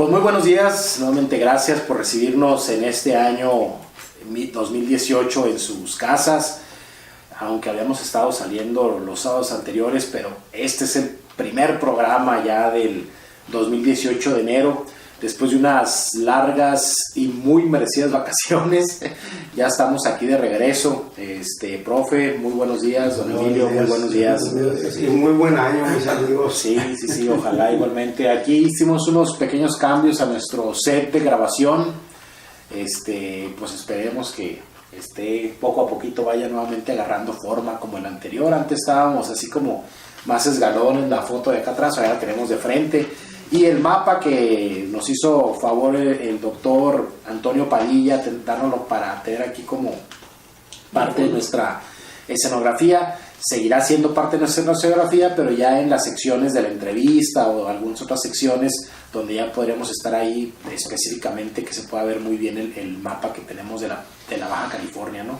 Pues muy buenos días, nuevamente gracias por recibirnos en este año 2018 en sus casas, aunque habíamos estado saliendo los sábados anteriores, pero este es el primer programa ya del 2018 de enero, después de unas largas y muy merecidas vacaciones. Ya estamos aquí de regreso. Profe, muy buenos días. Don Emilio, muy buenos días. Y muy buen año, mis amigos. Sí, ojalá igualmente. Aquí hicimos unos pequeños cambios a nuestro set de grabación. Pues esperemos que poco a poquito vaya nuevamente agarrando forma como el anterior. Antes estábamos así como más esgalones, la foto de acá atrás, ahora la tenemos de frente. Y el mapa que nos hizo favor el doctor Antonio Padilla, dárnoslo para tener aquí como parte de nuestra escenografía, seguirá siendo parte de nuestra escenografía, pero ya en las secciones de la entrevista o algunas otras secciones donde ya podremos estar ahí específicamente, que se pueda ver muy bien el mapa que tenemos de la Baja California, ¿no?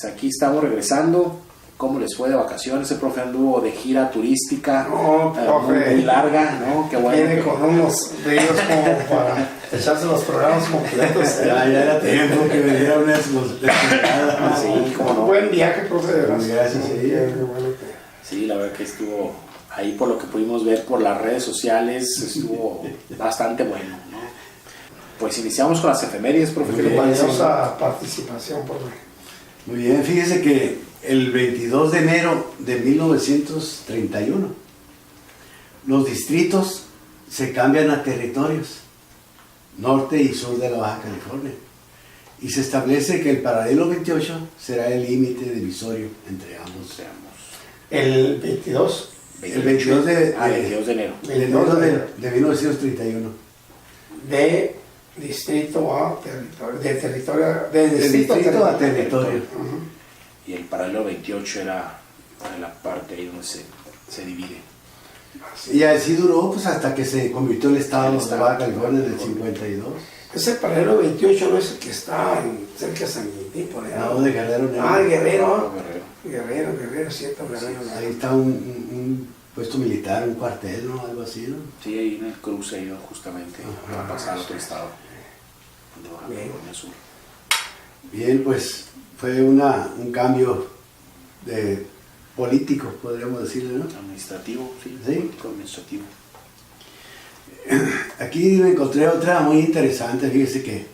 Aquí estamos regresando. ¿Cómo les fue de vacaciones? El profe anduvo de gira turística, muy larga, ¿no? Qué bueno. Viene con unos días como para echarse los programas completos. Ya era tiempo que me dieron esos. Sí, como no. Buen viaje, profe. Gracias, sí. Sí, la verdad que estuvo ahí, por lo que pudimos ver por las redes sociales, estuvo bastante bueno, ¿no? Pues iniciamos con las efemérides, profe. ¿Qué le parece? Vamos a participación, profe. Muy bien, fíjese que el 22 de enero de 1931 los distritos se cambian a territorios, norte y sur de la Baja California, y se establece que el paralelo 28 será el límite divisorio entre ambos. El 22. El 22 de enero. El enero de 1931. De distrito a territorio, de distrito a territorio. Y el paralelo 28 era la parte ahí donde se divide. Y así duró pues hasta que se convirtió el estado de Baja California en el 52. Ese paralelo 28 no es el que está cerca de San Quintín, por allá. No, de Guerrero. Guerrero, cierto, Guerrero. Ahí está un puesto militar, un cuartel, ¿no? Algo así, ¿no? Sí, ahí en el cruce ahí justamente para pasar a otro estado. Bien, pues fue un cambio de político, podríamos decirle, ¿no? Administrativo, sí. Político administrativo. Aquí me encontré otra muy interesante, fíjese que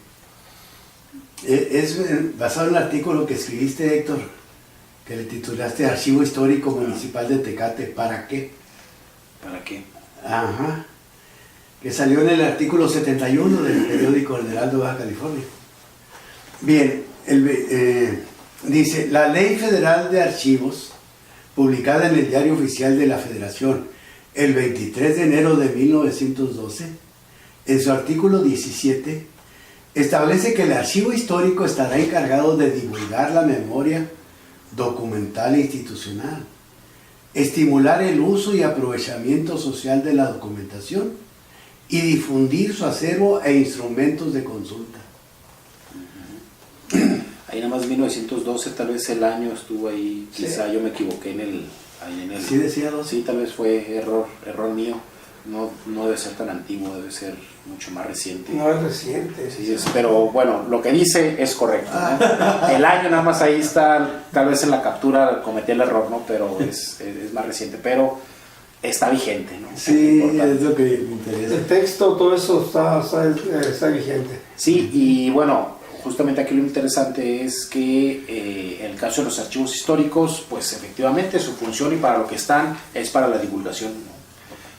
es basado en un artículo que escribiste, Héctor, que le titulaste Archivo Histórico Municipal de Tecate. ¿Para qué? ¿Para qué? Ajá. Que salió en el artículo 71 del periódico El Heraldo de Baja California. Bien, dice, la Ley Federal de Archivos, publicada en el Diario Oficial de la Federación el 23 de enero de 1912, en su artículo 17, establece que el archivo histórico estará encargado de divulgar la memoria documental e institucional, estimular el uso y aprovechamiento social de la documentación y difundir su acervo e instrumentos de consulta. Ahí nada más 1912, tal vez el año estuvo ahí, quizá yo me equivoqué en el... ¿Sí decía 12? Sí, tal vez fue error mío. No debe ser tan antiguo, debe ser mucho más reciente. No es reciente. Sí, pero bueno, lo que dice es correcto, ¿no? El año nada más ahí está, tal vez en la captura cometí el error, ¿no? Pero es más reciente, pero está vigente, ¿no? Sí, es lo que me interesa. El texto, todo eso está vigente. Sí, y bueno, justamente aquí lo interesante es que en el caso de los archivos históricos, pues efectivamente su función y para lo que están es para la divulgación, ¿no?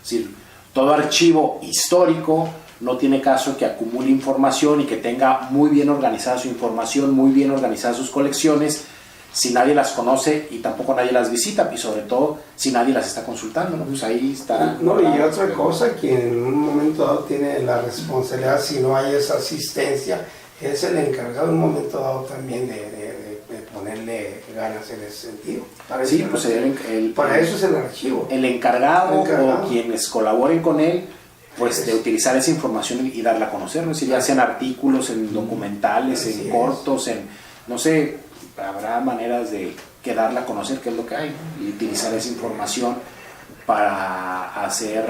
Es decir, todo archivo histórico no tiene caso que acumule información y que tenga muy bien organizada su información, muy bien organizadas sus colecciones, si nadie las conoce y tampoco nadie las visita, y sobre todo si nadie las está consultando, ¿no? Pues ahí está. No, y otra cosa, quien en un momento dado tiene la responsabilidad, si no hay esa asistencia, es el encargado en un momento dado también de ponerle ganas en ese sentido. Para Sí, eso, pues para eso es el archivo. El encargado, El encargado. o quienes colaboren con él, pues de utilizar esa información y darla a conocer, ¿no? Es decir, ya sean artículos, en documentales, Así en es. cortos, en, no sé, habrá maneras de que darla a conocer qué es lo que hay, ¿no? Y utilizar esa información para hacer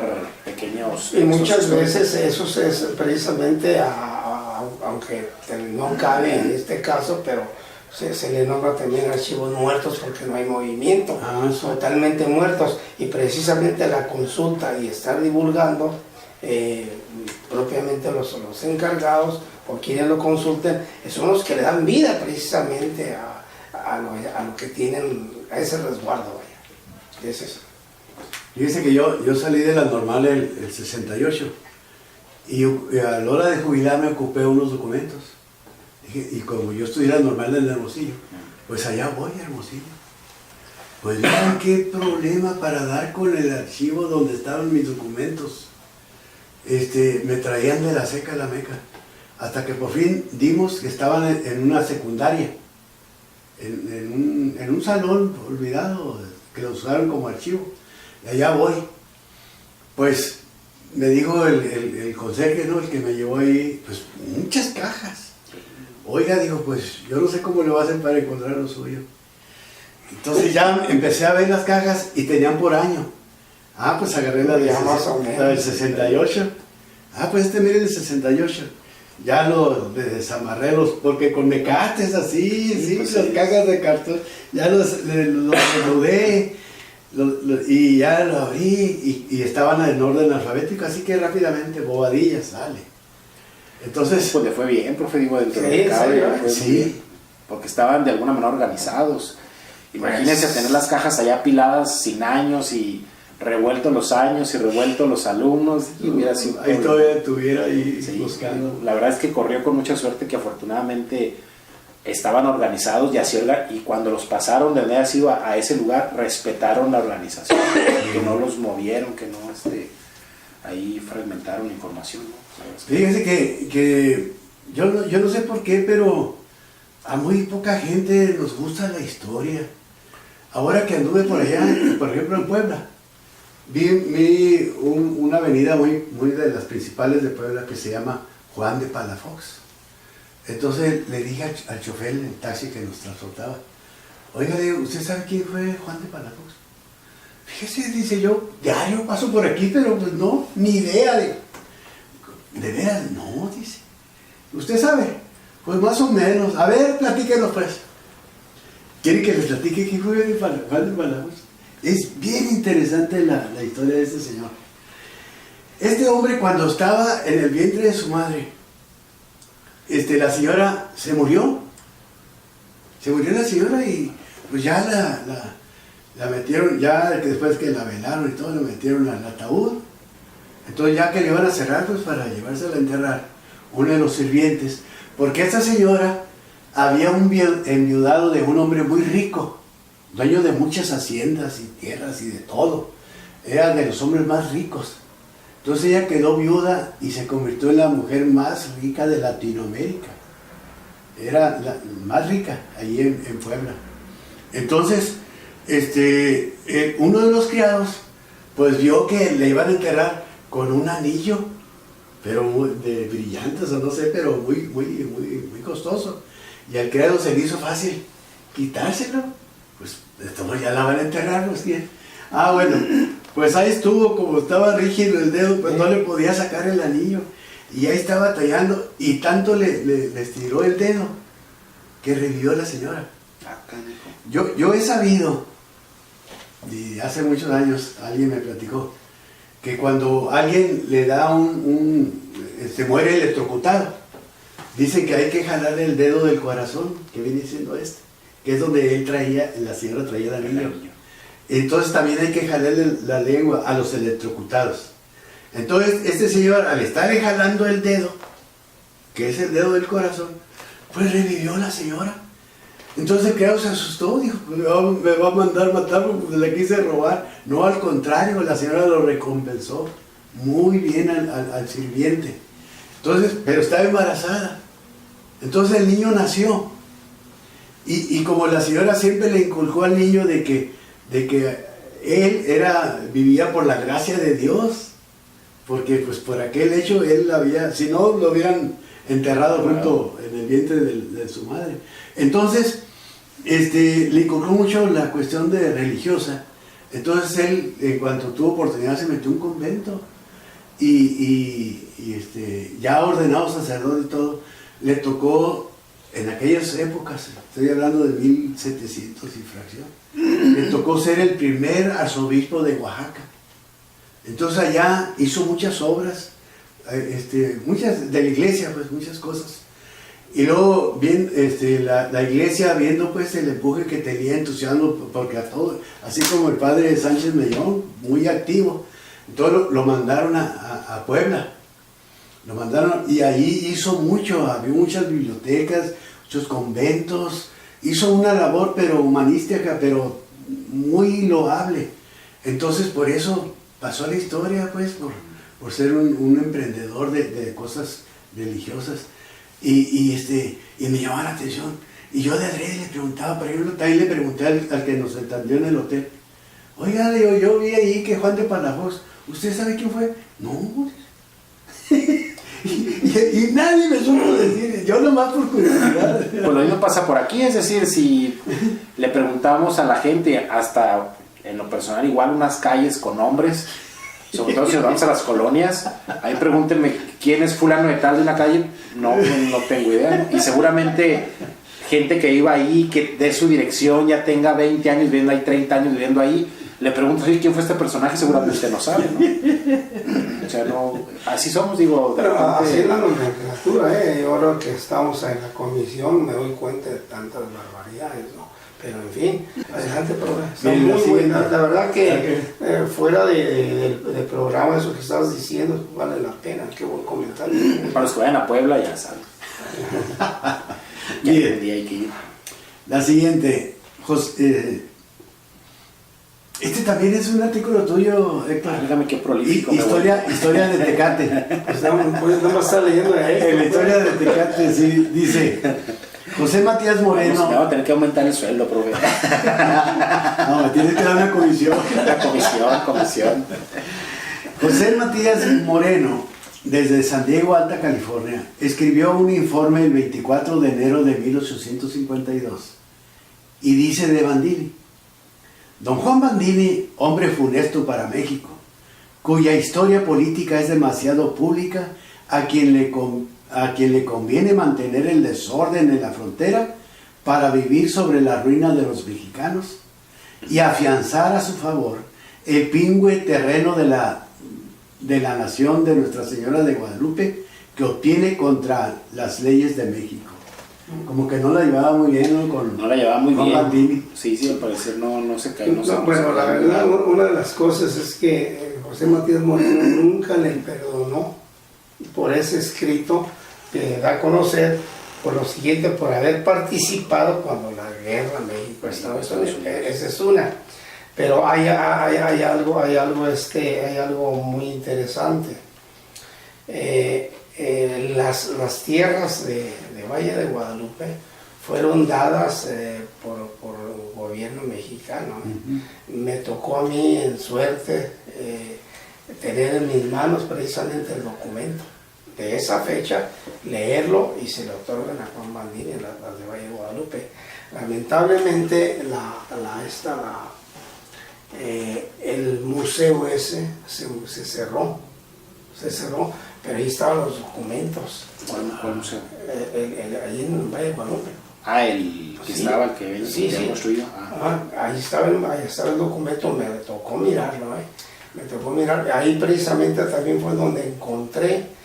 pequeños... Y muchas textos veces eso es precisamente, aunque no cabe en este caso, pero se le nombra también archivos muertos porque no hay movimiento, totalmente muertos, y precisamente la consulta y estar divulgando, propiamente los encargados o quienes lo consulten, son los que le dan vida precisamente a lo que tienen, a ese resguardo, vaya. Es eso. Fíjese que yo salí de la normal el 68 y a la hora de jubilarme ocupé unos documentos. Dije, y como yo estudié la normal en Hermosillo, pues allá voy a Hermosillo. Pues vean qué problema para dar con el archivo donde estaban mis documentos. Me traían de la seca a la meca. Hasta que por fin dimos que estaban en una secundaria, en un salón olvidado, que lo usaron como archivo. Y allá voy. Pues me dijo el conserje, ¿no? El que me llevó ahí, pues muchas cajas. Oiga, digo, pues yo no sé cómo le voy a hacer para encontrar lo suyo. Entonces ya empecé a ver las cajas y tenían por año. Pues agarré la del 68. Pues mire el 68. Ya lo desamarré, porque con mecates así, pues las cajas de cartón, ya los desnudé y ya lo abrí y estaban en orden alfabético, así que rápidamente, bobadillas, sale. Entonces... Pues le fue bien, profe, digo, dentro Sí, del cable, ¿en le fue serio? muy bien, porque estaban de alguna manera organizados. Imagínense tener las cajas allá apiladas sin años y revueltos los años y revueltos los alumnos, y hubiera sido... Ahí todavía estuviera ahí Sí, buscando. la verdad es que corrió con mucha suerte, que afortunadamente estaban organizados y cuando los pasaron de donde había sido a ese lugar, respetaron la organización, que no los movieron, que no ahí fragmentaron la información, ¿no? Fíjese que yo no sé por qué, pero a muy poca gente nos gusta la historia. Ahora que anduve por allá, por ejemplo en Puebla, vi una avenida muy de las principales de Puebla que se llama Juan de Palafox. Entonces le dije al chofer del taxi que nos transportaba, oiga, digo, ¿usted sabe quién fue Juan de Palafox? Fíjese, dice, yo diario paso por aquí, pero pues no, ni idea. ¿De veras? No, dice. ¿Usted sabe? Pues más o menos. A ver, platíquenos pues. ¿Quieren que les platique quién fue Juan de Palafox? Es bien interesante la historia de este señor. Este hombre, cuando estaba en el vientre de su madre, la señora se murió. Se murió la señora y pues ya la metieron, ya después que la velaron y todo, la metieron al ataúd. Entonces ya que le iban a cerrar, pues para llevársela a enterrar, uno de los sirvientes, porque esta señora había enviudado de un hombre muy rico, dueño de muchas haciendas y tierras y de todo. Era de los hombres más ricos. Entonces ella quedó viuda y se convirtió en la mujer más rica de Latinoamérica. Era la más rica allí en Puebla. Entonces, uno de los criados, pues vio que le iban a enterrar con un anillo, pero de brillantes o no sé, pero muy costoso. Y al criado se le hizo fácil quitárselo. Pues esto ya la van a enterrar, pues bien. Bueno, pues ahí estuvo, como estaba rígido el dedo, pues no le podía sacar el anillo. Y ahí estaba tallando, y tanto le estiró el dedo que revivió la señora. Yo he sabido, y hace muchos años alguien me platicó, que cuando alguien le da se muere electrocutado, Dicen que hay que jalar el dedo del corazón, que viene siendo este, que es donde él traía, la señora traía de niño. Entonces también hay que jalarle la lengua a los electrocutados. Entonces este señor, al estar jalando el dedo, que es el dedo del corazón, pues revivió la señora. Entonces el criado se asustó, dijo, me va a mandar matar porque le quise robar. No, al contrario, la señora lo recompensó muy bien al sirviente. Entonces, pero estaba embarazada. Entonces el niño nació. Y como la señora siempre le inculcó al niño de que él vivía por la gracia de Dios, porque pues por aquel hecho él había, si no lo hubieran enterrado junto en el vientre de su madre. Entonces, le inculcó mucho la cuestión de religiosa. Entonces él, en cuanto tuvo oportunidad, se metió a un convento y ya ordenado sacerdote y todo, le tocó en aquellas épocas, estoy hablando de 1700 y fracción, le tocó ser el primer arzobispo de Oaxaca. Entonces allá hizo muchas obras, muchas de la iglesia, pues muchas cosas. Y luego bien, la iglesia, viendo pues el empuje que tenía, entusiasmo, porque a todo, así como el padre Sánchez Mellón, muy activo, entonces lo mandaron a Puebla. Lo mandaron y ahí hizo mucho, había muchas bibliotecas, muchos conventos, hizo una labor pero humanística, pero muy loable. Entonces por eso pasó a la historia, pues, por ser un emprendedor de cosas religiosas. Y me llamaba la atención. Y yo de adrede le preguntaba, por ejemplo, también le pregunté al que nos atendió en el hotel, oiga, digo, yo vi ahí que Juan de Palafox, ¿usted sabe quién fue? No. y nadie me supo decir, yo nomás por curiosidad. Pues lo mismo pasa por aquí, es decir, si le preguntamos a la gente, hasta en lo personal, igual unas calles con nombres, sobre todo si nos vamos a las colonias, ahí pregúntenme quién es fulano de tal de una calle, no tengo idea, y seguramente gente que iba ahí, que de su dirección ya tenga 20 años viviendo ahí, 30 años viviendo ahí, le pregunto quién fue este personaje, seguramente usted no sabe, ¿no? O sea, no, así somos, digo, de repente... Así es la nomenclatura, yo ahora que estamos en la comisión me doy cuenta de tantas barbaridades, ¿no? Pero en fin, adelante, programa. Está muy buena. La verdad que fuera del programa, eso que estabas diciendo, vale la pena. Qué buen comentario. Para los que vayan a Puebla, ya saben. Ya entendí, hay que ir. La siguiente, este también es un artículo tuyo, Héctor. Dígame qué prolífico. Historia de Tecate. Pues no me está leyendo ahí. En la historia de Tecate, sí, dice... José Matías Moreno. Me va a tener que aumentar el sueldo, profe. No, me tienes que dar una comisión. La comisión. José Matías Moreno, desde San Diego, Alta California, escribió un informe el 24 de enero de 1852 y dice de Bandini: Don Juan Bandini, hombre funesto para México, cuya historia política es demasiado pública, a quien le conviene mantener el desorden en la frontera para vivir sobre la ruina de los mexicanos y afianzar a su favor el pingüe terreno de la nación de Nuestra Señora de Guadalupe que obtiene contra las leyes de México. Como que no la llevaba muy bien, ¿no? No la llevaba muy bien. Bandini. Sí, al parecer no se cae. Bueno, la verdad, una de las cosas es que José Matías Moreno nunca le perdonó por ese escrito que da a conocer por lo siguiente, por haber participado cuando la guerra México-Estados Unidos. Esa es una. Pero hay algo muy interesante. Las tierras de Valle de Guadalupe fueron dadas por el gobierno mexicano. Me tocó a mí en suerte tener en mis manos precisamente el documento de esa fecha, leerlo y se le otorgan a Juan Bandini las de Valle de Guadalupe. Lamentablemente el museo ese se cerró, pero ahí estaban los documentos. ¿Cuál museo? Allí en Valle de Guadalupe. El que estaba, el que había construido. Ahí estaba el documento, me tocó mirarlo, me tocó mirar. Ahí precisamente también fue donde encontré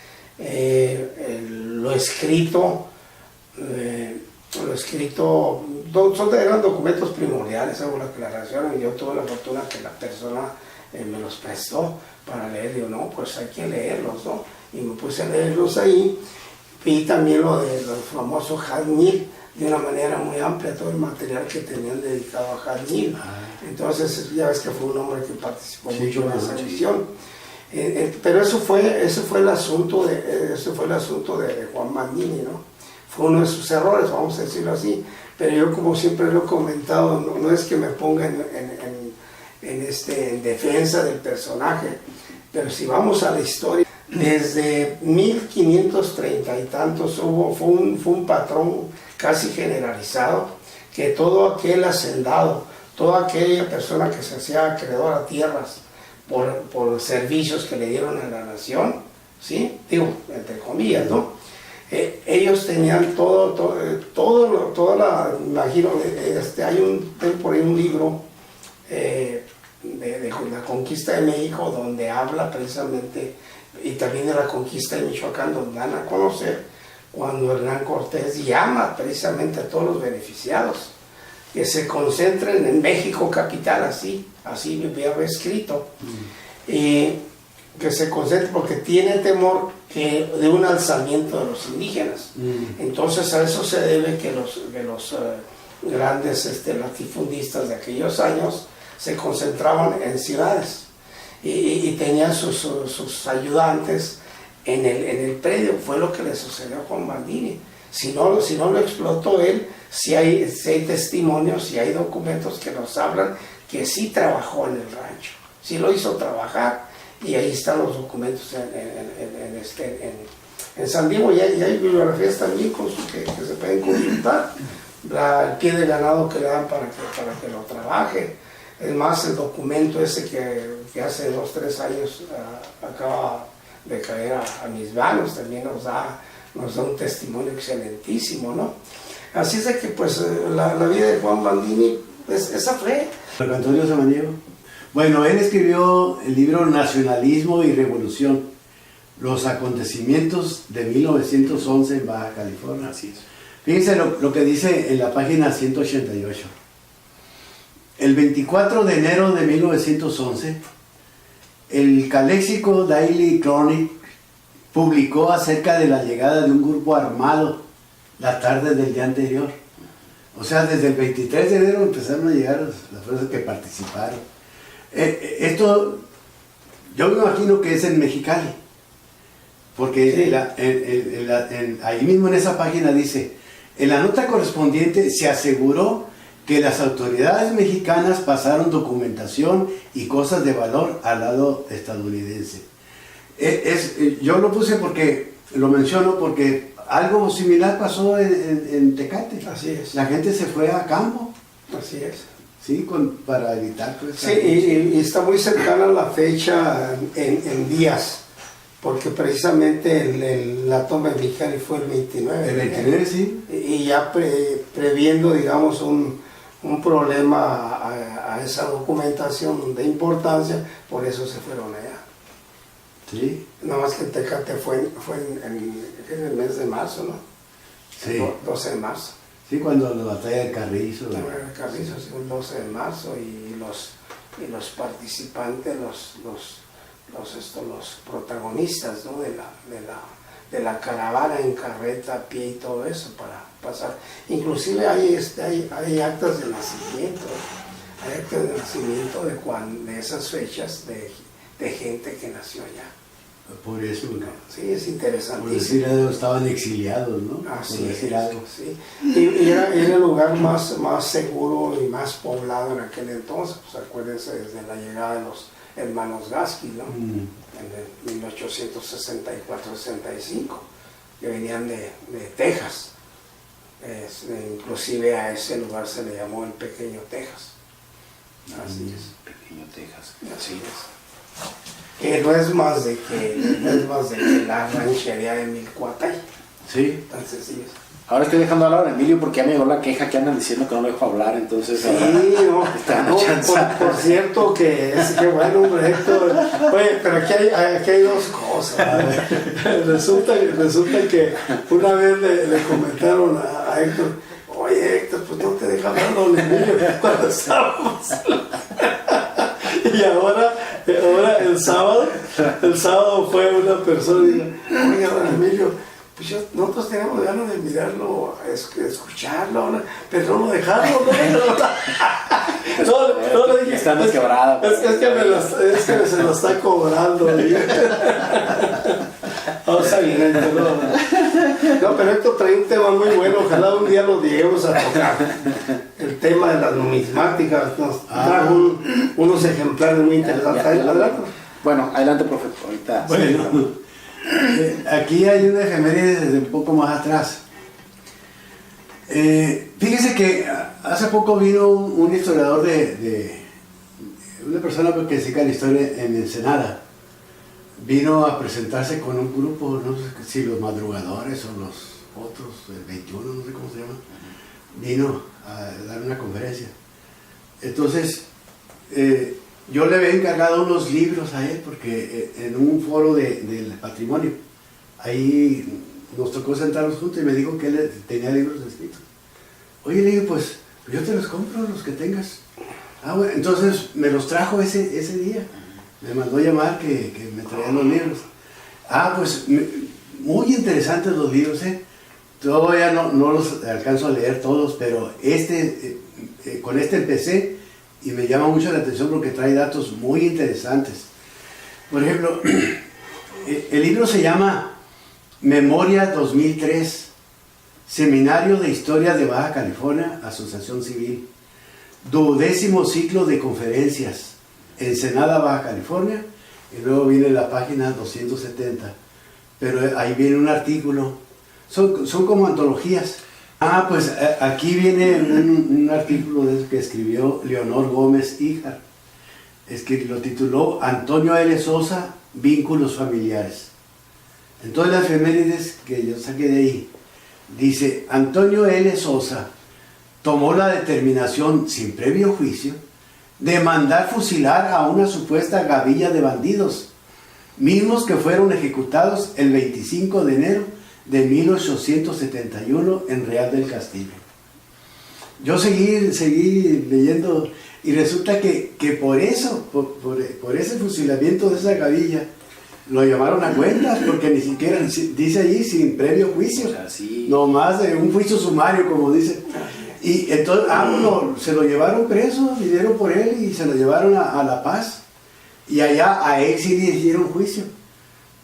lo escrito, eran documentos primordiales, hago la aclaración, y yo tuve la fortuna que la persona me los prestó para leer. Digo, no, pues hay que leerlos, ¿no? Y me puse a leerlos ahí. Vi también lo de los famosos Hal-Neal, de una manera muy amplia, todo el material que tenían dedicado a Hal-Neal. Entonces, ya ves que fue un hombre que participó mucho en esa misión. Pero eso fue el asunto de Juan Bandini, ¿no? Fue uno de sus errores, vamos a decirlo así. Pero yo, como siempre lo he comentado, no es que me ponga en defensa del personaje, pero si vamos a la historia, desde 1530 y tantos fue un patrón casi generalizado, que todo aquel hacendado, toda aquella persona que se hacía acreedor a tierras por servicios que le dieron a la nación, ¿sí? Digo, entre comillas, ¿no? Ellos tenían imagino, hay por ahí un libro de la conquista de México, donde habla precisamente, y también de la conquista de Michoacán, donde dan a conocer cuando Hernán Cortés llama precisamente a todos los beneficiados que se concentren en México capital, así me había escrito, y que se concentren porque tiene temor de un alzamiento de los indígenas. Entonces a eso se debe que los grandes latifundistas de aquellos años se concentraban en ciudades y tenían sus ayudantes en el predio. Fue lo que le sucedió a Juan Bandini. Si no lo explotó él, si hay testimonios, si hay documentos que nos hablan que sí trabajó en el rancho, sí lo hizo trabajar, y ahí están los documentos en San Diego, y hay bibliografías también que se pueden consultar, el pie de ganado que le dan para que lo trabaje. Es más, el documento ese que hace 2 o 3 años acaba de caer a mis manos, también nos da un testimonio excelentísimo, ¿no? Así es de que pues la vida de Juan Bandini, esa fue. Marco Antonio Samaniego. Bueno, él escribió el libro Nacionalismo y Revolución, los acontecimientos de 1911 en Baja California. Así es. Fíjense lo que dice en la página 188. El 24 de enero de 1911, el Calexico Daily Chronicle publicó acerca de la llegada de un grupo armado la tarde del día anterior. O sea, desde el 23 de enero empezaron a llegar las fuerzas que participaron. Esto, yo me imagino que es en Mexicali, porque sí. Ahí mismo en esa página dice, en la nota correspondiente se aseguró que las autoridades mexicanas pasaron documentación y cosas de valor al lado estadounidense. Yo lo puse porque, lo menciono porque algo similar pasó en Tecate. Así es. La gente se fue a campo. Así es. Sí, para evitar... Pues, sí, y está muy cercana la fecha en días, porque precisamente la toma de Mexicali fue el 29. El 29, sí. Y ya previendo, digamos, un problema a esa documentación de importancia, por eso se fueron allá. Sí. Nada más que Tecate fue en el mes de marzo, ¿no? Sí. 12 de marzo. Sí, cuando la batalla de Carrizo. La batalla de Carrizo, sí, el 12 de marzo, y los participantes, los protagonistas, ¿no? de la caravana en carreta, a pie y todo eso para pasar. Inclusive hay actas de nacimiento, de esas fechas de gente que nació allá. Por eso, ¿no? Sí, es interesantísimo. Por decir algo, estaban exiliados, ¿no? Así por decir es, algo. sí. Y era el lugar más seguro y más poblado en aquel entonces. Pues acuérdense desde la llegada de los hermanos Gasky, ¿no? En el 1864-65, que venían de Texas. Inclusive a ese lugar se le llamó el Pequeño Texas. Así es. Pequeño Texas. Así es. Que no es más de que la ranchería de Milcuatay. Sí. Tan sencillo. Ahora estoy dejando hablar a Emilio porque ya me llegó la queja que andan diciendo que no lo dejo hablar, entonces... Sí, no, por cierto que es que bueno, hombre, Héctor. Oye, pero aquí hay dos cosas. Resulta que una vez le comentaron a Héctor, oye Héctor, pues no te deja hablar don Emilio cuando estábamos. Y ahora el sábado fue una persona y dijo, oiga don Emilio, pues nosotros tenemos ganas de mirarlo, escucharlo, ¿no? Pero no lo dejaron, no le dije. Están quebradas. Es que se lo está cobrando. Vamos a ir, no, pero Héctor trae un tema muy bueno, ojalá un día lo lleguemos a tocar. El tema de las numismáticas, nos trajo unos ejemplares muy interesantes. Adelante. Bueno, adelante, profe, ahorita. Bueno. Aquí hay una efeméride desde un poco más atrás. Fíjese que hace poco vino un historiador de una persona que se dedica a la historia en Ensenada. Vino a presentarse con un grupo, no sé si los madrugadores o los otros, el 21, no sé cómo se llama. Vino a dar una conferencia. Entonces, yo le había encargado unos libros a él porque en un foro del patrimonio, ahí nos tocó sentarnos juntos y me dijo que él tenía libros escritos. Oye, le dije, pues yo te los compro, los que tengas. Ah, bueno, entonces me los trajo ese día. Me mandó llamar que me traían los libros. Ah, pues muy interesantes los libros, ¿eh? Todavía no los alcanzo a leer todos, pero con este empecé. Y me llama mucho la atención porque trae datos muy interesantes. Por ejemplo, el libro se llama Memoria 2003, Seminario de Historia de Baja California, Asociación Civil, 12º ciclo de conferencias, Ensenada, Baja California, y luego viene la página 270. Pero ahí viene un artículo, son como antologías. Ah, pues aquí viene un artículo que escribió Leonor Gómez Híjar. Es que lo tituló Antonio L. Sosa, Vínculos Familiares. Entonces las efemérides que yo saqué de ahí, dice, Antonio L. Sosa tomó la determinación, sin previo juicio, de mandar fusilar a una supuesta gavilla de bandidos, mismos que fueron ejecutados el 25 de enero de 1871 en Real del Castillo. Yo seguí leyendo y resulta que por eso, por ese fusilamiento de esa gavilla, lo llamaron a cuentas porque ni siquiera, dice allí, sin previo juicio, O sea, sí. nomás un juicio sumario, como dice. Y entonces, se lo llevaron preso, vinieron por él y se lo llevaron a La Paz. Y allá a él sí le hicieron juicio.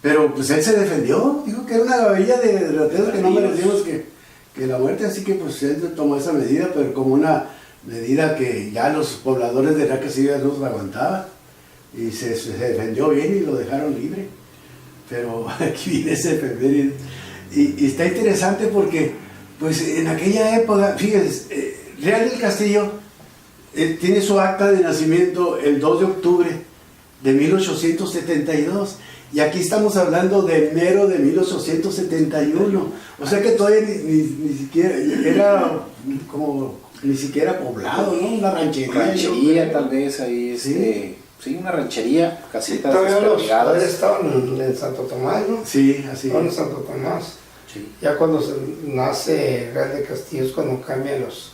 Pero pues él se defendió, dijo que era una gavilla de rateros que no merecíamos que la muerte, así que pues él tomó esa medida, pero como una medida que ya los pobladores de Real Castillo no se aguantaban, y se defendió bien y lo dejaron libre. Pero aquí viene ese efeméride, y está interesante porque pues en aquella época, fíjense, Real del Castillo tiene su acta de nacimiento el 2 de octubre de 1872, y aquí estamos hablando de enero de 1871, o sea que todavía ni siquiera era como ni siquiera poblado, ¿no? Una ranchería Tal vez ahí, sí, una ranchería, casitas todavía los desperdigadas. padres estaban en Santo Tomás, ¿no? Sí, así. Estaban en Santo Tomás. Sí. Ya cuando nace Real de Castillo es cuando cambian los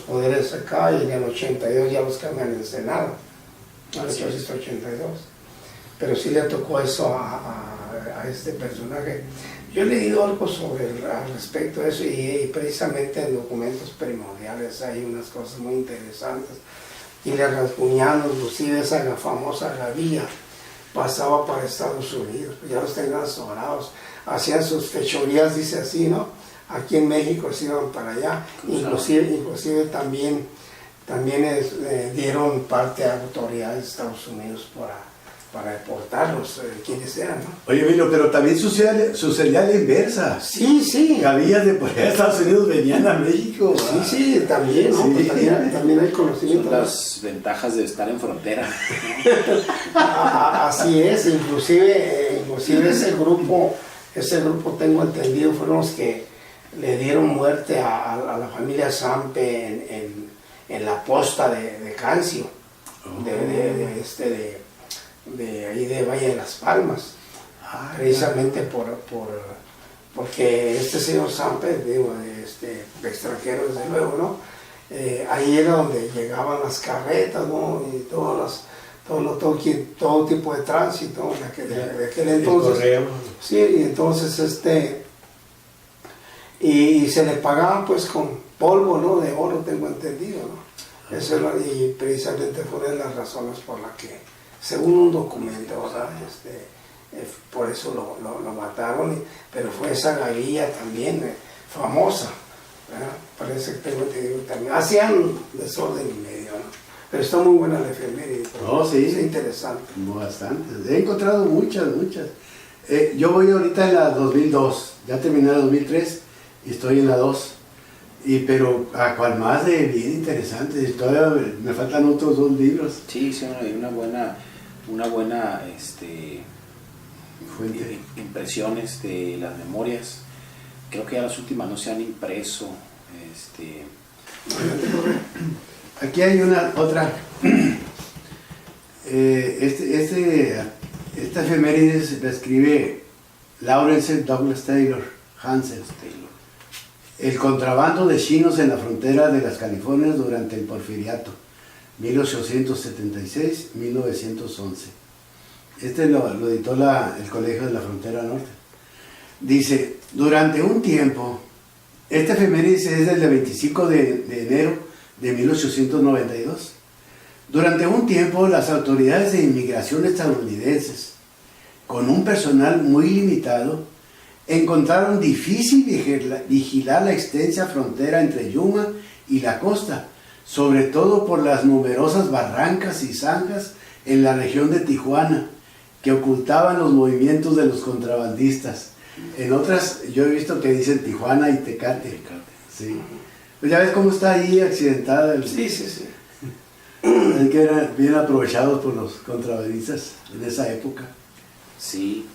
poderes acá, y en el 82 ya los cambian en Senado, en el 1882. Pero sí le tocó eso a este personaje. Yo he leído algo al respecto de eso, y precisamente en documentos primordiales hay unas cosas muy interesantes. Y le rasguñaron, inclusive esa famosa gavilla pasaba para Estados Unidos, pues ya los tenían sobrados, hacían sus fechorías, dice así, ¿no? Aquí en México se iban para allá, inclusive también dieron parte a autoridades de Estados Unidos para deportarlos, quienes eran, ¿no? Oye, Emilio, pero también sucedía la inversa. Sí. Gavillas de por allá de Estados Unidos venían a México. Sí, también, ¿no? Sí. Pues también hay conocimiento. Son las ventajas de estar en frontera. Así es, inclusive ese grupo tengo entendido, fueron los que le dieron muerte a la familia Sampe en la posta de Cancio, de ahí de Valle de las Palmas, precisamente porque este señor Sampe, digo, de extranjero desde luego, ¿no? Ahí era donde llegaban las carretas, ¿no? Y todo tipo de tránsito de aquel entonces. Sí, y entonces y se le pagaban pues con polvo, ¿no? De oro, tengo entendido, ¿no? Eso y precisamente fueron las razones por las que, según un documento, ¿verdad? Por eso lo mataron, pero fue esa gavilla también famosa, ¿verdad? Parece que tengo entendido también. Hacían desorden y medio, ¿no? Pero está muy buena la efeméride. Sí. Es interesante. Bastante. He encontrado muchas. Yo voy ahorita en la 2002, ya terminé la 2003 y estoy en la 2. Pero a cual más de bien interesante, todavía me faltan otros 2 libros. Sí, una buena Fuente. impresiones de las memorias. Creo que ya las últimas no se han impreso. Aquí hay otra. Esta efeméride la escribe Lawrence Douglas Taylor Hansen. El contrabando de chinos en la frontera de las Californias durante el Porfiriato, 1876-1911. Lo editó el Colegio de la Frontera Norte. Dice, durante un tiempo, esta efeméride es del 25 de enero de 1892. Durante un tiempo, las autoridades de inmigración estadounidenses, con un personal muy limitado, encontraron difícil vigilar la extensa frontera entre Yuma y la costa, sobre todo por las numerosas barrancas y zanjas en la región de Tijuana, que ocultaban los movimientos de los contrabandistas. En otras, yo he visto que dicen Tijuana y Tecate. Sí. Pues ya ves cómo está ahí accidentada. Sí. Es que eran bien aprovechados por los contrabandistas en esa época. Sí.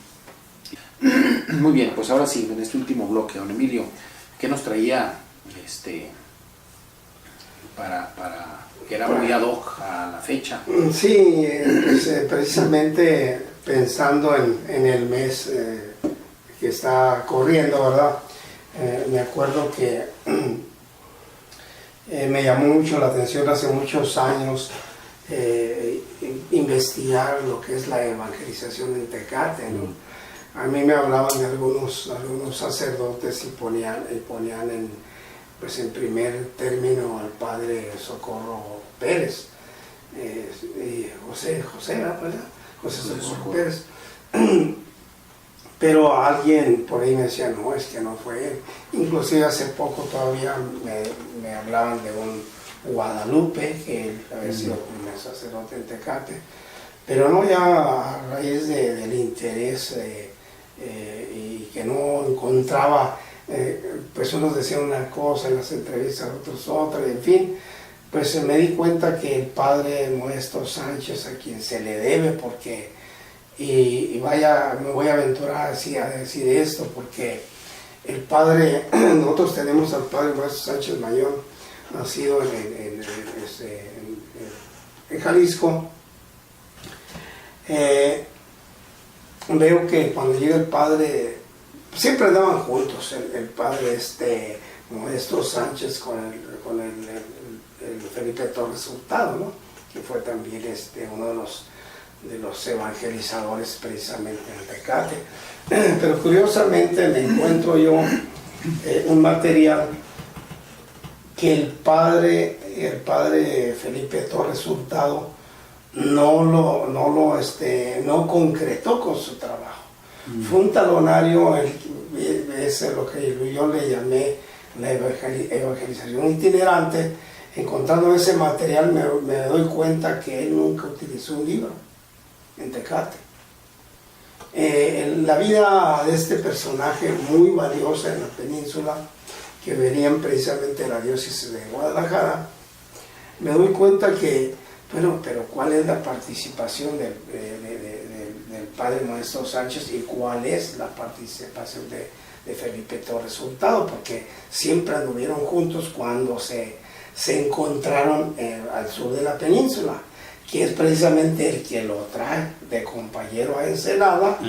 Muy bien, pues ahora sí, en este último bloque, don Emilio, ¿qué nos traía para que era muy ad hoc a la fecha? Sí, precisamente pensando en el mes que está corriendo, ¿verdad? Me acuerdo que me llamó mucho la atención hace muchos años investigar lo que es la evangelización en Tecate, ¿no? A mí me hablaban de algunos sacerdotes y ponían en primer término al padre Socorro Pérez, José Socorro Pérez. Pero alguien por ahí me decía, no, es que no fue él. Inclusive hace poco todavía me hablaban de un Guadalupe, que había sido un sacerdote en Tecate, pero no, ya a raíz del interés y que no encontraba, pues unos decían una cosa en las entrevistas, otros otra, y en fin, pues me di cuenta que el padre Modesto Sánchez, a quien se le debe, porque y vaya, me voy a aventurar así a decir esto, porque el padre, nosotros tenemos al padre Modesto Sánchez Mayor, nacido en Jalisco. Veo que cuando llega el padre, siempre andaban juntos, el padre Modesto Sánchez con el Felipe Torres Hurtado, ¿no? Que fue también uno de los evangelizadores precisamente en Tecate. Pero curiosamente me encuentro yo un material que el padre Felipe Torres Hurtado no concretó con su trabajo. Fue un talonario, es lo que yo le llamé la evangelización itinerante. Encontrando ese material me doy cuenta que él nunca utilizó un libro en Tecate. La vida de este personaje muy valiosa en la península, que venían precisamente de la diócesis de Guadalajara, me doy cuenta que, bueno, pero ¿cuál es la participación del padre Modesto Sánchez y cuál es la participación de Felipe Torres Hurtado, porque siempre anduvieron juntos cuando se encontraron al sur de la península, que es precisamente el que lo trae de compañero a Ensenada,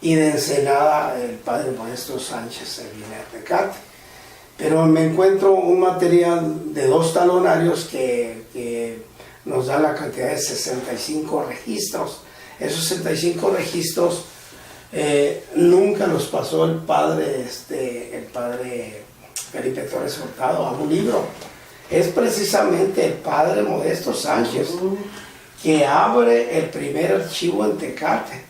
y de Ensenada el padre Maestro Sánchez se viene a Tecate. Pero me encuentro un material de 2 talonarios que nos da la cantidad de 65 registros. Esos 65 registros nunca los pasó el padre Felipe Torres Hurtado a un libro. Es precisamente el padre Modesto Sánchez que abre el primer archivo en Tecate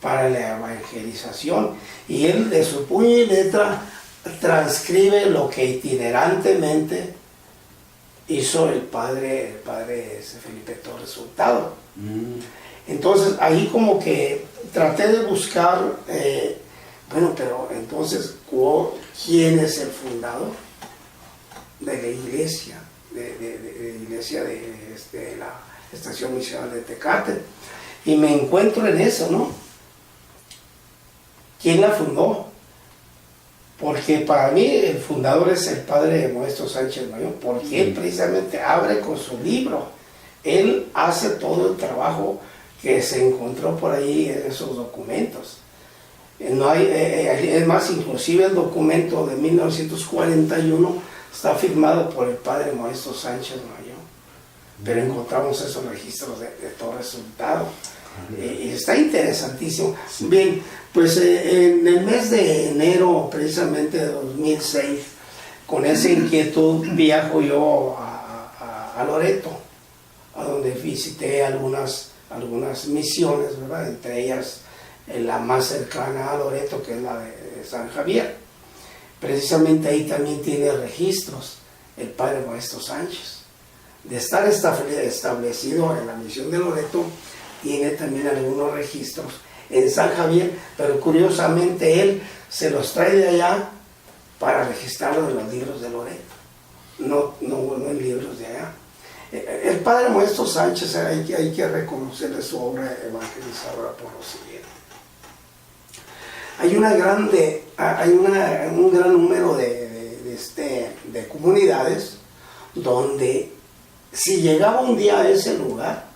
para la evangelización, y él de su puño y letra transcribe lo que itinerantemente hizo el padre Felipe Torres Hurtado. Entonces ahí como que traté de buscar, bueno, pero entonces, ¿quién es el fundador de la iglesia, de la estación misional de Tecate? Y me encuentro en eso, ¿no? ¿Quién la fundó? Porque para mí el fundador es el padre Modesto Sánchez Mayor, porque él precisamente abre con su libro. Él hace todo el trabajo que se encontró por ahí en esos documentos. No hay, es más, inclusive el documento de 1941 está firmado por el padre Modesto Sánchez Mayor, pero encontramos esos registros de Torres Hurtado. Y está interesantísimo. Bien, pues en el mes de enero precisamente de 2006, con esa inquietud viajo yo a Loreto, a donde visité algunas misiones, ¿verdad? Entre ellas la más cercana a Loreto, que es la de San Javier. Precisamente ahí también tiene registros el padre Maestro Sánchez. De estar establecido en la misión de Loreto, tiene también algunos registros en San Javier, pero curiosamente él se los trae de allá para registrarlos en los libros de Loreto, no en libros de allá. El padre Maestro Sánchez, hay que reconocerle su obra evangelizadora por lo siguiente. Hay un gran número de comunidades donde, si llegaba un día a ese lugar,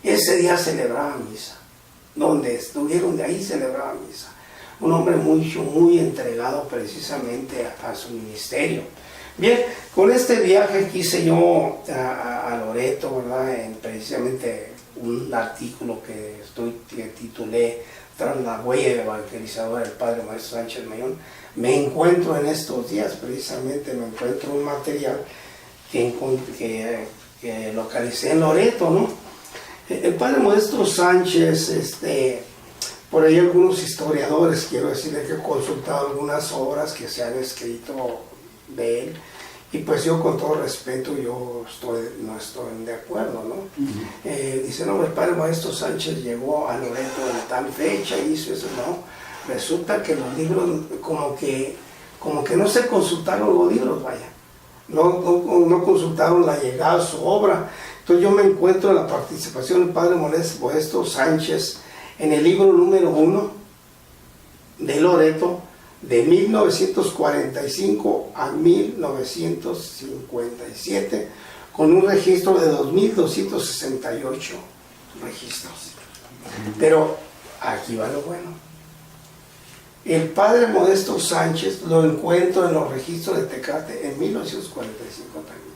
ese día celebraba misa. Donde estuvieron, de ahí celebraba misa. Un hombre muy entregado precisamente a su ministerio. Bien, con este viaje quise yo a Loreto, ¿verdad? Precisamente un artículo que titulé Tras la huella evangelizadora del padre Maestro Sánchez Mayor. Me encuentro en estos días, precisamente me encuentro un material que localicé en Loreto, ¿no? El padre Modesto Sánchez, por ahí algunos historiadores, quiero decirle que he consultado algunas obras que se han escrito de él, y pues yo con todo respeto, yo no estoy de acuerdo, ¿no? Dice, no, el padre Modesto Sánchez llegó a Loreto en tal fecha, hizo eso, no. Resulta que los libros, como que no se consultaron los libros, vaya. No consultaron la llegada de su obra. Entonces yo me encuentro en la participación del padre Modesto Sánchez en el libro número 1 de Loreto, de 1945 a 1957, con un registro de 2.268 registros. Pero aquí va lo bueno. El padre Modesto Sánchez lo encuentro en los registros de Tecate en 1945 también.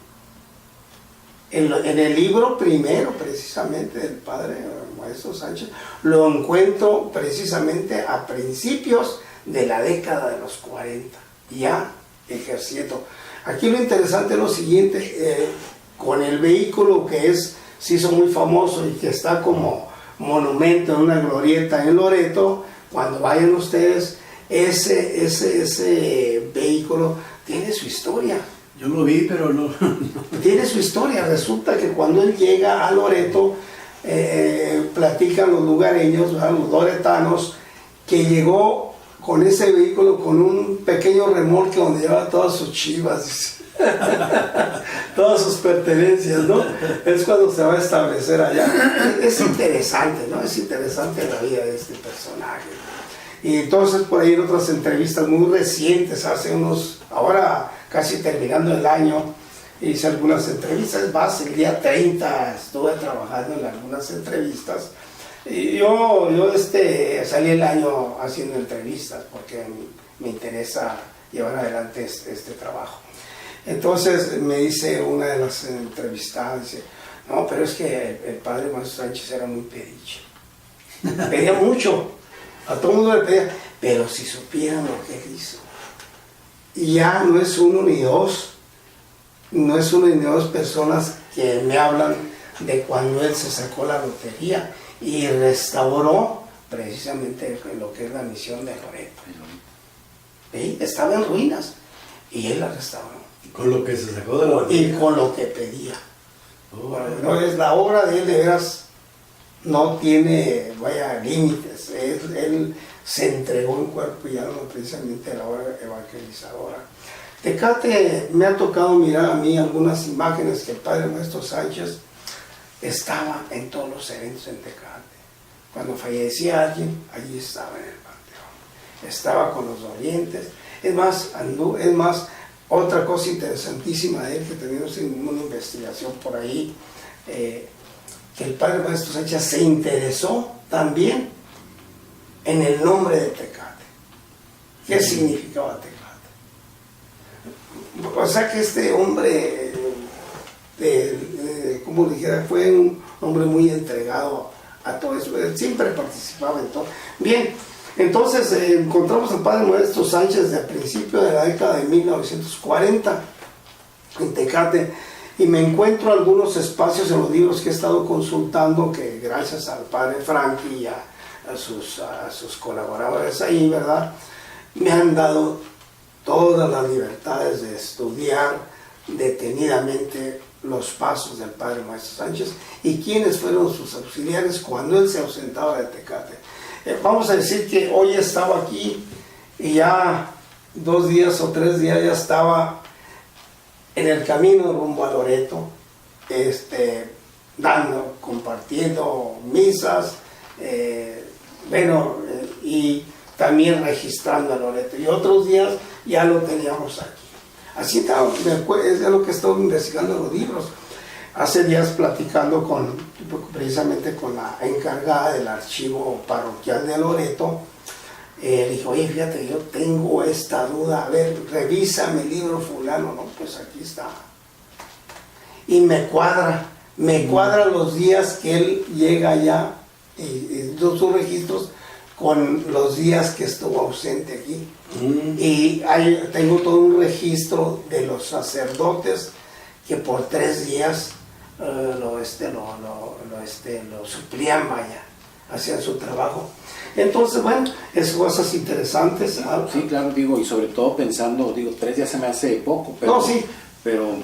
En el libro primero, precisamente, del padre Modesto Sánchez, lo encuentro precisamente a principios de la década de los 40, ya ejerciendo. Aquí lo interesante es lo siguiente, con el vehículo que se hizo muy famoso y que está como monumento en una glorieta en Loreto, cuando vayan ustedes, ese vehículo tiene su historia. Yo lo vi, pero no. Tiene su historia. Resulta que cuando él llega a Loreto, platican los lugareños, ¿verdad? Los loretanos, que llegó con ese vehículo con un pequeño remolque donde llevaba todas sus chivas, todas sus pertenencias, ¿no? Es cuando se va a establecer allá. Es interesante, ¿no? Es interesante la vida de este personaje. Y entonces por ahí en otras entrevistas muy recientes, ahora casi terminando el año, hice algunas entrevistas, más el día 30 estuve trabajando en algunas entrevistas. Y yo salí el año haciendo entrevistas porque me interesa llevar adelante este trabajo. Entonces me dice una de las entrevistadas, dice, no, pero es que el padre Maestro Sánchez era muy pediche. Pedía mucho, a todo el mundo le pedía, pero si supieran lo que él hizo. Y ya no es uno ni dos personas que me hablan de cuando él se sacó la lotería y restauró precisamente lo que es la misión de Loreto. ¿Sí? Estaba en ruinas y él la restauró. Con lo que se sacó de la lotería. Y con lo que pedía. No es la obra de él, de veras, no tiene, límites. Él se entregó en cuerpo y alma precisamente a la obra evangelizadora. Tecate, me ha tocado mirar a mí algunas imágenes que el padre Maestro Sánchez estaba en todos los eventos en Tecate. Cuando fallecía alguien, allí estaba en el panteón. Estaba con los dolientes. Es más, otra cosa interesantísima de él, que tenemos en una investigación por ahí, que el padre Maestro Sánchez se interesó también en el nombre de Tecate. ¿Qué significaba Tecate? O sea que este hombre, como dijera, fue un hombre muy entregado a todo eso. Él siempre participaba en todo. Bien, entonces encontramos al padre Maestro Sánchez desde el principio de la década de 1940 en Tecate, y me encuentro algunos espacios en los libros que he estado consultando, que gracias al padre Frankie y a sus colaboradores ahí, ¿verdad?, me han dado todas las libertades de estudiar detenidamente los pasos del padre Maestro Sánchez y quiénes fueron sus auxiliares cuando él se ausentaba de Tecate. Vamos a decir que hoy estaba aquí y ya 2 días o 3 días ya estaba en el camino rumbo a Loreto, compartiendo misas, y también registrando a Loreto. Y otros días ya lo teníamos aquí. Así es de lo que estoy investigando en los libros. Hace días platicando precisamente con la encargada del archivo parroquial de Loreto, le dije, oye, fíjate, yo tengo esta duda, a ver, revisa mi libro fulano, no, pues aquí está. Y me cuadra los días que él llega allá, y sus registros con los días que estuvo ausente aquí. Y tengo todo un registro de los sacerdotes que por 3 días lo suplían, hacían su trabajo. Entonces, bueno, es cosas interesantes. Sí, claro, y sobre todo pensando, 3 días se me hace poco, pero, no, sí. Pero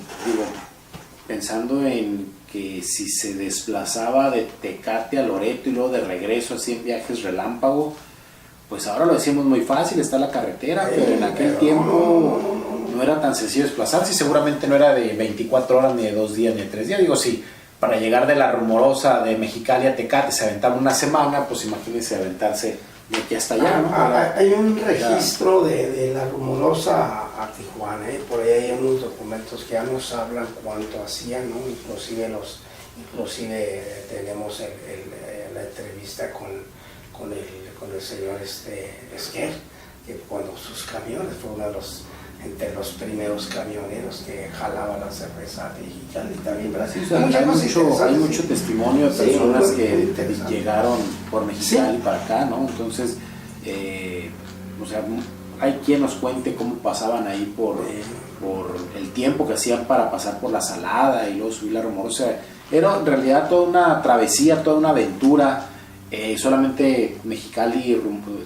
pensando en que si se desplazaba de Tecate a Loreto y luego de regreso así en viajes relámpago, pues ahora lo decimos muy fácil, está la carretera, pero en aquel tiempo no era tan sencillo desplazarse, y seguramente no era de 24 horas, ni de 2 días, ni de 3 días. Sí, para llegar de La Rumorosa de Mexicali a Tecate se aventaba una semana, pues imagínense aventarse de aquí hasta allá, ¿no? Hay un registro de La Rumorosa a Tijuana, por ahí hay unos documentos que ya nos hablan cuánto hacían, ¿no? Inclusive tenemos la entrevista con el señor Esquer, que cuando sus camiones fue entre los primeros camioneros que jalaba la cerveza mexicana y también Brasil. Hay mucho testimonio de personas que llegaron por Mexicali para acá, ¿no? Entonces, hay quien nos cuente cómo pasaban ahí por el tiempo que hacían para pasar por la Salada y luego subir La Rumorosa. Era en realidad toda una travesía, toda una aventura. Solamente Mexicali y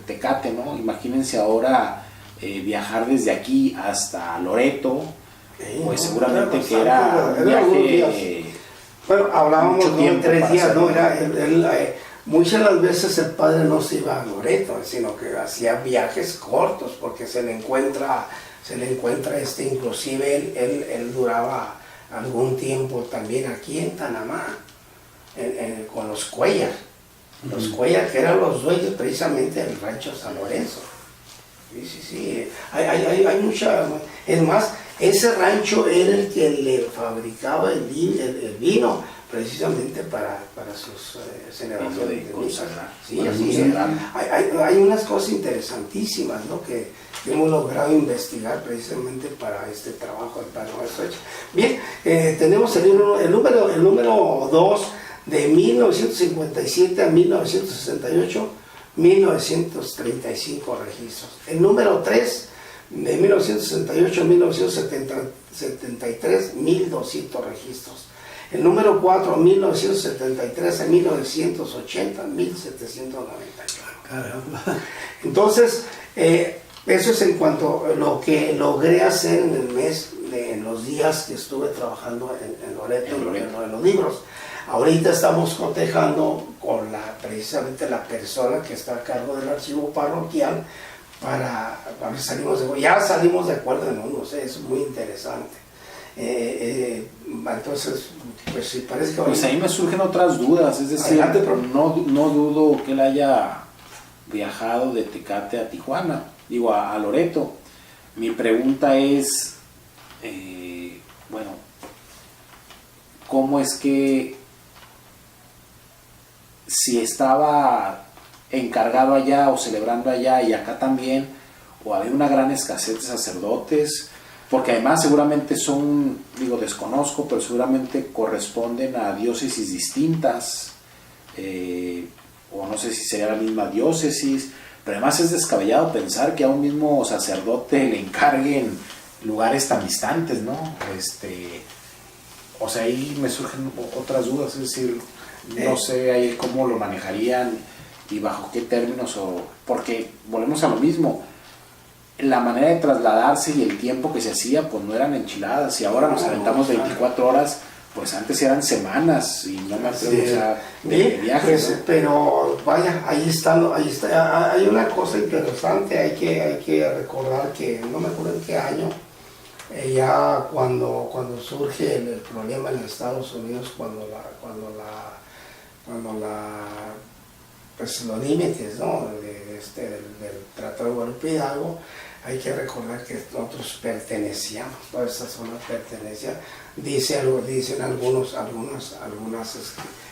Tecate, ¿no? Imagínense ahora viajar desde aquí hasta Loreto, pues seguramente que era un viaje. Bueno, hablábamos de 3 días, ¿no? Muchas de las veces el padre no se iba a Loreto, sino que hacía viajes cortos, porque se le encuentra inclusive él duraba algún tiempo también aquí en Tanamá, con los Cuellar. Los Cuellar, que eran los dueños precisamente del rancho San Lorenzo. Sí. Hay mucha... Es más, ese rancho era el que le fabricaba el vino precisamente para sus celebraciones de consagrar. Sí, así es. Hay unas cosas interesantísimas, ¿no?, que hemos logrado investigar precisamente para este trabajo del Padre Nuestro. Bien, tenemos el número 2 de 1957 a 1968, 1935 registros. El número 3 de 1968 a 1973, 1200 registros. El número 4, 1973 a 1980, 1791. Entonces, eso es en cuanto a lo que logré hacer en el mes, en los días que estuve trabajando en Loreto, en los libros. Ahorita estamos cotejando con precisamente la persona que está a cargo del archivo parroquial para ver si ya salimos de acuerdo en uno, es muy interesante. Entonces, pues sí, parece que... Pues ahí me surgen otras dudas, es decir, no dudo que él haya viajado de Tecate a Tijuana, digo a Loreto. Mi pregunta es, bueno, ¿cómo es que si estaba encargado allá o celebrando allá y acá también, o había una gran escasez de sacerdotes? Porque además seguramente son, digo, desconozco, pero seguramente corresponden a diócesis distintas, o no sé si sería la misma diócesis, pero además es descabellado pensar que a un mismo sacerdote le encarguen lugares tan distantes, ¿no? O sea, ahí me surgen otras dudas, es decir, no sé ahí cómo lo manejarían y bajo qué términos, porque volvemos a lo mismo. La manera de trasladarse y el tiempo que se hacía, pues no eran enchiladas, y ahora nos aventamos 24 horas, pues antes eran semanas, y no me atrevo, o sea, de viaje, pues, ¿no? Pero vaya, ahí está, hay una cosa interesante, hay que recordar que, no me acuerdo en qué año, ya cuando surge el problema en Estados Unidos, pues los límites, ¿no?, del Tratado de Guadalupe Hidalgo, hay que recordar que nosotros pertenecíamos, toda esa zona pertenecía, dicen algunos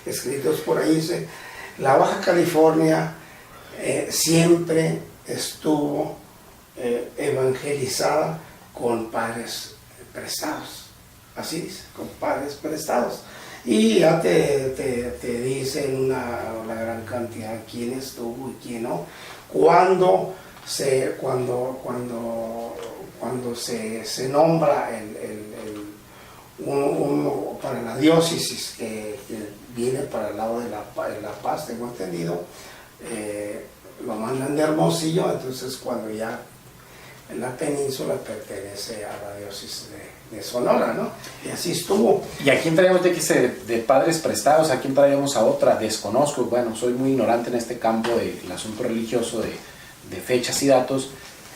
escritos por ahí, dice, la Baja California siempre estuvo evangelizada con padres prestados, así dice, con padres prestados. Y ya te dicen la gran cantidad de quién estuvo y quién no. Cuando se nombra uno para la diócesis que viene para el lado de la Paz, tengo entendido, lo mandan de Hermosillo, entonces cuando ya en la península pertenece a la diócesis de Sonora, ¿no? Y así estuvo. ¿Y a quién traíamos de padres prestados? ¿A quién traíamos a otra? Desconozco, bueno, soy muy ignorante en este campo del asunto religioso, de fechas y datos,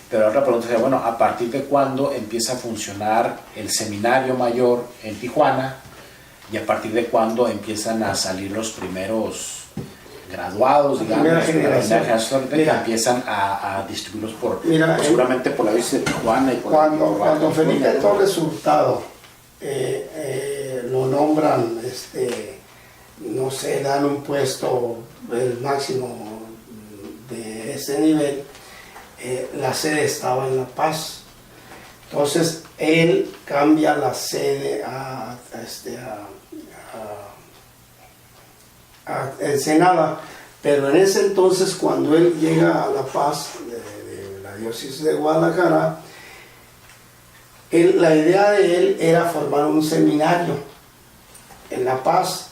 pero otra pregunta sería, bueno, ¿a partir de cuándo empieza a funcionar el seminario mayor en Tijuana? ¿Y a partir de cuándo empiezan a salir los primeros graduados, digamos, la primera generación, que empiezan a distribuirlos seguramente por la diócesis de Tijuana? Y cuando Felipe Torres Hurtado lo nombran, no sé, dan un puesto, el máximo de ese nivel, la sede estaba en La Paz. Entonces él cambia la sede a Ensenada, pero en ese entonces, cuando él llega a La Paz de la diócesis de Guadalajara, la idea de él era formar un seminario en La Paz.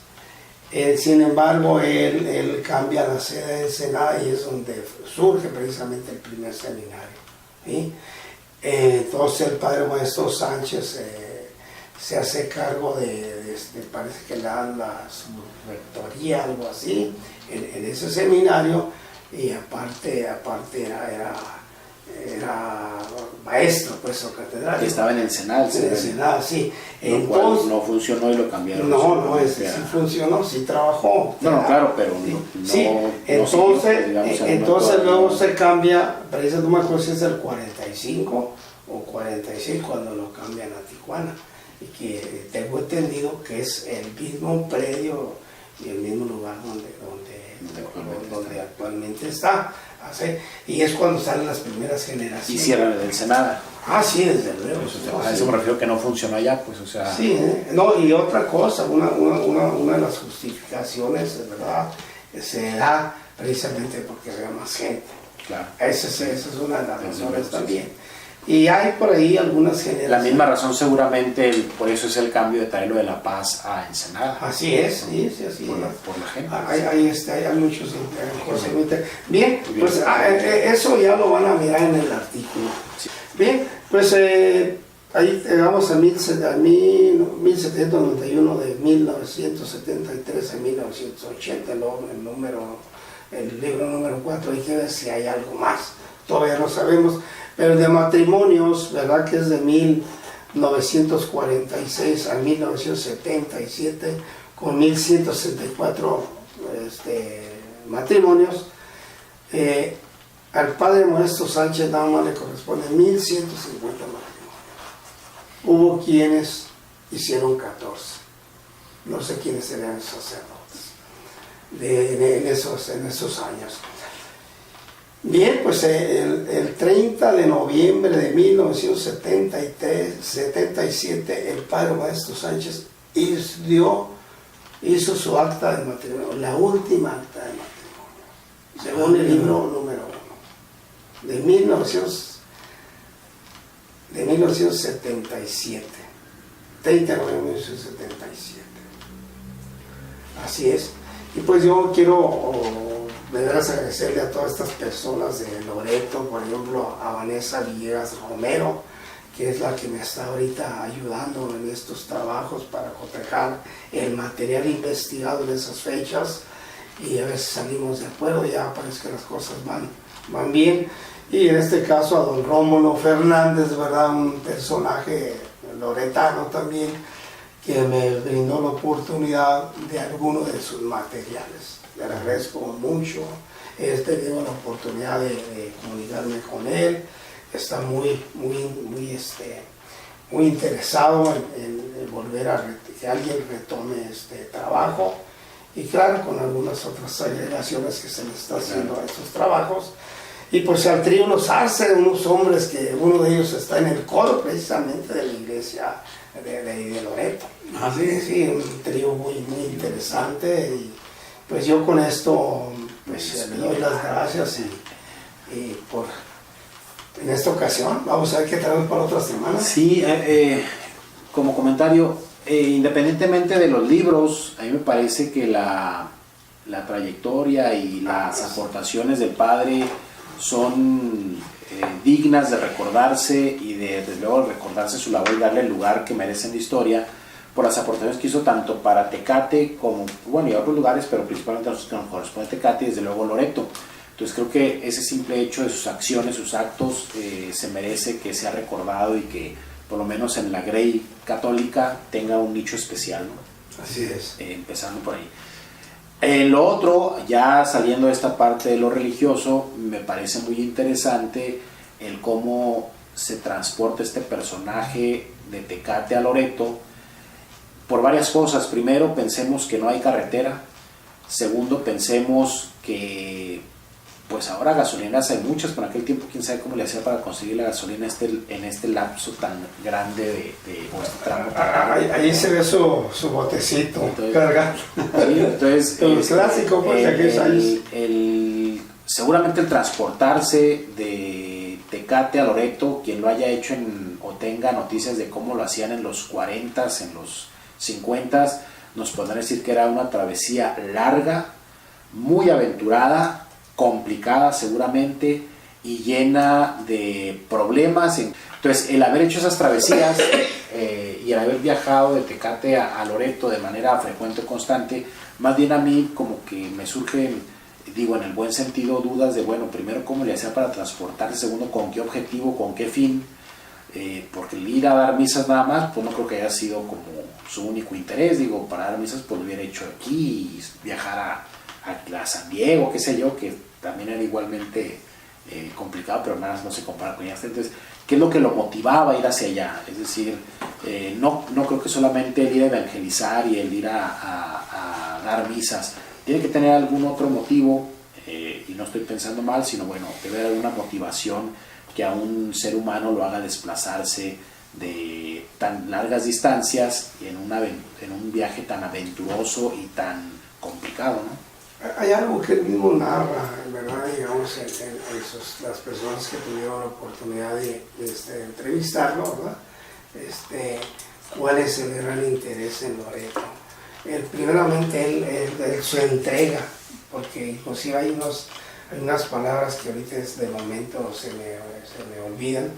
Sin embargo, él cambia la sede de Ensenada y es donde surge precisamente el primer seminario, ¿sí? Entonces el padre maestro Sánchez se hace cargo parece que le dan la subrectoría, algo así, en ese seminario, y aparte era maestro, pues, o catedrático. Que estaba en Ensenada. En Ensenada, sí. Lo cual no funcionó y lo cambiaron. No, sí funcionó, sí trabajó. No, claro, pero sí. Entonces luego se cambia, parece, no me acuerdo si es el 45 o 46 cuando lo cambian a Tijuana. Y que tengo entendido que es el mismo predio y el mismo lugar donde actualmente está. Y es cuando salen las primeras generaciones. Y cierran el Ensenada. Sí, desde luego. Pues, a eso me refiero que no funcionó allá, pues, o sea. Sí, no, y otra cosa, una de las justificaciones, de verdad, se da precisamente porque había más gente. Claro. Esa es una de las razones también. Y hay por ahí algunas generaciones. La misma razón seguramente, por eso es el cambio de traerlo de La Paz a Ensenada. Así es, sí, así por es. Por la gente. Hay muchos cosas. Bien, pues eso ya lo van a mirar en el artículo. Sí. Bien, pues ahí llegamos a 1791 de 1973 a 1980, el libro número 4, hay que ver si hay algo más, todavía no sabemos, pero de matrimonios, ¿verdad? Que es de 1946 a 1977, con 1164 matrimonios. Al padre Modesto Sánchez nada más le corresponde 1150 matrimonios. Hubo quienes hicieron 14. No sé quiénes serían los sacerdotes en esos años. Bien, pues el 30 de noviembre de 1977, el padre Modesto Sánchez hizo su acta de matrimonio, la última acta de matrimonio, según el libro número 1, de 1977, 30 de noviembre de 1977. Así es. Y pues yo quiero de veras agradecerle a todas estas personas de Loreto, por ejemplo a Vanessa Villegas Romero, que es la que me está ahorita ayudando en estos trabajos para cotejar el material investigado en esas fechas, y a ver si salimos de acuerdo, ya parece que las cosas van bien. Y en este caso a don Rómulo Fernández, ¿verdad? Un personaje loretano también, que me brindó la oportunidad de alguno de sus materiales. Le agradezco mucho. He tenido la oportunidad de comunicarme con él. Está muy interesado en volver a que alguien retome este trabajo. Y claro, con algunas otras agregaciones que se le está haciendo a estos trabajos. Y pues al trío Los Arce, unos hombres que uno de ellos está en el coro precisamente de la iglesia de Loreto. Sí, un trío muy interesante. Y pues yo con esto pues le doy las gracias y por en esta ocasión. Vamos a ver qué traemos para otra semana. Sí, como comentario, independientemente de los libros, a mí me parece que la trayectoria y las aportaciones del padre son dignas de recordarse, y desde luego recordarse su labor y darle el lugar que merece en la historia por las aportaciones que hizo tanto para Tecate como, bueno, y a otros lugares, pero principalmente a los que nos corresponde Tecate y desde luego Loreto. Entonces creo que ese simple hecho de sus acciones, sus actos, se merece que sea recordado y que por lo menos en la Grey católica tenga un nicho especial, ¿no? Así es. Empezando por ahí. Lo otro, ya saliendo de esta parte de lo religioso, me parece muy interesante el cómo se transporta este personaje de Tecate a Loreto por varias cosas. Primero, pensemos que no hay carretera. Segundo, pensemos que pues ahora gasolineras hay muchas, pero en aquel tiempo quién sabe cómo le hacía para conseguir la gasolina en este lapso tan grande de tramo tan grande. Ahí se ve su botecito cargado. Sí, entonces el clásico, pues, de aquellos años. Seguramente el transportarse de Tecate a Loreto, quien lo haya hecho o tenga noticias de cómo lo hacían en los 40s, en los 50s, nos podrán decir que era una travesía larga, muy aventurada, complicada seguramente y llena de problemas. Entonces el haber hecho esas travesías y el haber viajado de Tecate a Loreto de manera frecuente o constante, más bien a mí como que me surgen, digo en el buen sentido, dudas de, bueno, primero cómo le hacía para transportarse, segundo con qué objetivo, con qué fin, porque el ir a dar misas nada más, pues no creo que haya sido como su único interés. Digo, para dar misas pues lo hubiera hecho aquí, y viajar a San Diego, qué sé yo, que también era igualmente complicado, pero nada, no se compara con ellas. Entonces, ¿qué es lo que lo motivaba a ir hacia allá? Es decir, no creo que solamente el ir a evangelizar y el ir a dar misas, tiene que tener algún otro motivo, y no estoy pensando mal, sino bueno, debe haber alguna motivación que a un ser humano lo haga desplazarse de tan largas distancias y en un viaje tan aventuroso y tan complicado, ¿no? Hay algo que él mismo narra, ¿verdad? Digamos, las personas que tuvieron la oportunidad de entrevistarlo, ¿verdad? ¿Cuál es el gran interés en Loreto? Primeramente, él su entrega, porque inclusive hay unas palabras que ahorita de momento se me olvidan,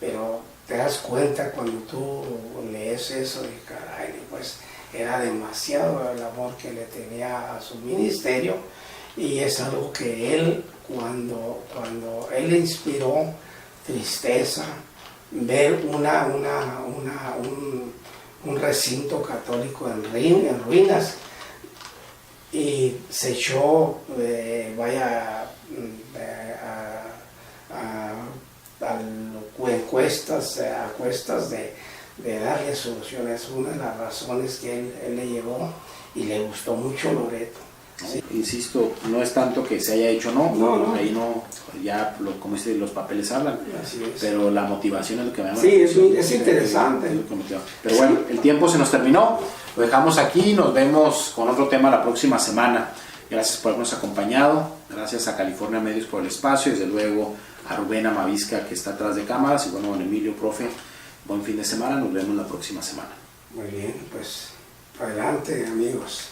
pero te das cuenta cuando tú lees eso de caray, pues era demasiado el amor que le tenía a su ministerio, y es algo que él, cuando él le inspiró tristeza, ver un recinto católico en ruinas, y se echó a cuestas de darle soluciones. Una de las razones que él le llevó, y le gustó mucho Loreto. ¿Sí? Insisto, no es tanto que se haya hecho, no. Ahí no, ya como dice, los papeles hablan. Así es. Pero la motivación es lo que me llama. Sí, es interesante. Pero bueno, el tiempo se nos terminó, lo dejamos aquí, nos vemos con otro tema la próxima semana. Gracias por habernos acompañado, gracias a California Medios por el espacio, desde luego a Rubén Amavisca, que está atrás de cámaras, y bueno, don Emilio, profe, buen fin de semana, nos vemos la próxima semana. Muy bien, pues adelante, amigos.